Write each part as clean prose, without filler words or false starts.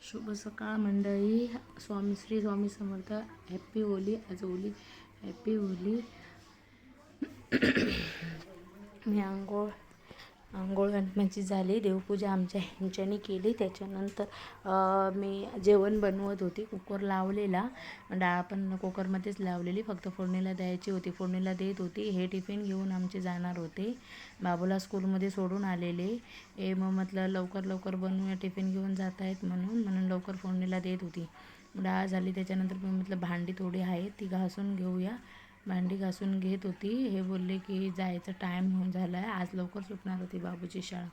शुभ सकाळ मंडळी. श्री स्वामी समर्थ. हॅप्पी होली. आज होली. हॅप्पी होली. मी आंघोळ गणपतीची झाली. देवपूजा आमच्या ह्यांच्यानी केली. त्याच्यानंतर मी जेवण बनवत होती. कुकर लावलेला, डाळ पण कुकरमध्येच लावलेली, फक्त फोडणीला द्यायची होती. फोडणीला देत होती. हे टिफिन घेऊन आमचे जाणार होते. बाबूला स्कूलमध्ये सोडून आलेले. मग म्हटलं लवकर बनवूया, टिफिन घेऊन जात आहेत म्हणून लवकर फोडणीला देत होती. डाळ झाली. त्याच्यानंतर मी म्हटलं भांडी थोडी आहेत ती घासून घेऊया. भांडी घासून घेत होती. हे बोलले की जायचं टाईम होऊन झाला आहे. आज लवकर सुटणार होती बाबूची शाळा.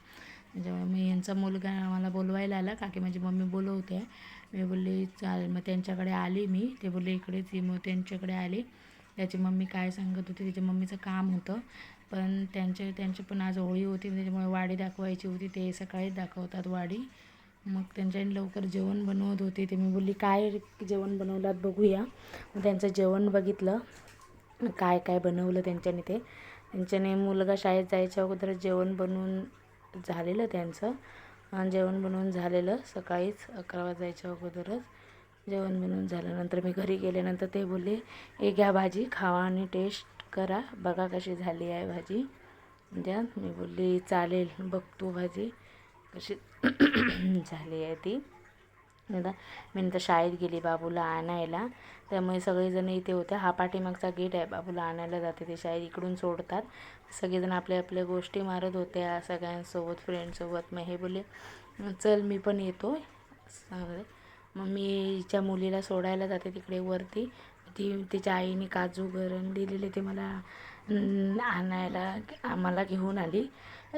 त्याच्यामुळे मी यांचा मुलगा मला बोलवायला आला, काकी माझी मम्मी बोलवते. मी बोलली चालेल. मग त्यांच्याकडे आली मी. ते बोलले इकडेच ये. मग त्यांच्याकडे आली. त्याची मम्मी काय सांगत होती, तिच्या मम्मीचं काम होतं, पण त्यांची पण आज होळी होती, त्याच्यामुळे वाडी दाखवायची होती. ते सकाळीच दाखवतात वाडी. मग त्यांच्याने लवकर जेवण बनवत होते. ते मी बोलली काय जेवण बनवलात बघूया. मग त्यांचं जेवण बघितलं, काय काय बनवलं त्यांच्याने मुलगा शाळेत जायच्या अगोदरच जेवण बनवून झालेलं त्यांचं. जेवण बनवून झालेलं सकाळीच 11 वाजायच्या अगोदरच जेवण बनवून झाल्यानंतर मी घरी गेल्यानंतर ते बोलले हे घ्या भाजी, खावा आणि टेस्ट करा, बघा कशी झाली आहे भाजी द्या. मी बोलली चालेल, बघतो भाजी कशी झाली आहे ती. मी नंतर शाळेत गेली बाबूला आणायला, त्यामुळे सगळेजण इथे होते. हा पाठीमागचा गेट आहे, बाबूला आणायला जाते ते शाळेत, इकडून सोडतात. सगळेजण आपल्या गोष्टी मारत होत्या सगळ्यांसोबत, फ्रेंडसोबत. मग हे बोलले चल मी पण येतो सांगले. मग मी हिच्या मुलीला सोडायला जाते तिकडे वरती. तिच्या आईने काजू गरम दिलेले ते मला आम्हाला घेऊन आली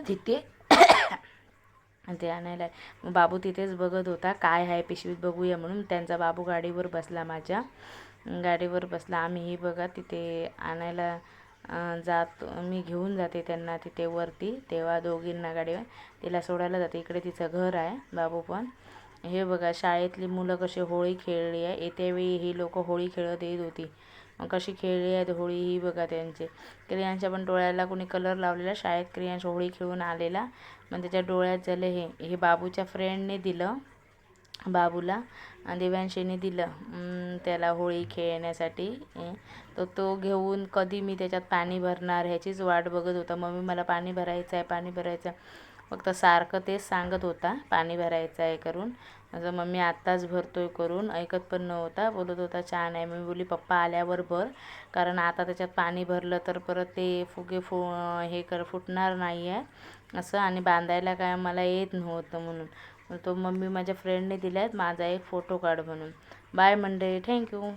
तिथे. ते आणायला मग बाबू तिथेच बघत होता काय आहे पिशवीत बघूया म्हणून. त्यांचा बाबू गाडीवर बसला, माझ्या गाडीवर बसला. आम्हीही बघा तिथे आणायला मी घेऊन जाते त्यांना तिथे वरती. तेव्हा दोघींना गाडीवर तिला सोडायला जाते. इकडे तिचं घर आहे. बाबू पण हे बघा शाळेतली मुलं कशी होळी खेळली आहे. येत्यावेळी ही लोक होळी खेळत येत होती. मग कशी खेळली आहे होळी ही बघा. त्यांचे क्रियांच्या पण डोळ्याला कोणी कलर लावलेला. शाळेत क्रियांश होळी खेळून आलेला, मग त्याच्या डोळ्यात झालं. हे बाबूच्या फ्रेंडने दिलं बाबूला, देवांशीने दिलं त्याला होळी खेळण्यासाठी. तो घेऊन कधी मी त्याच्यात पाणी भरणार ह्याचीच वाट बघत होता. मम्मी मला पाणी भरायचं आहे. फक्त सारखं तेच सांगत होता पाणी भरायचं आहे करून. असं मम्मी आत्ताच भरतोय करून, ऐकत पण नव्हता. बोलत होता छान आहे. मी बोलली पप्पा आल्यावर भर, कारण आता त्याच्यात पाणी भरलं तर परत ते फुगे फुटणार नाही आहे असं, आणि बांधायला काय मला येत नव्हतं म्हणून. तो मम्मी माझ्या फ्रेंडने दिला आहे, माझा एक फोटो काढ म्हणून. बाय मंडळी, थँक्यू.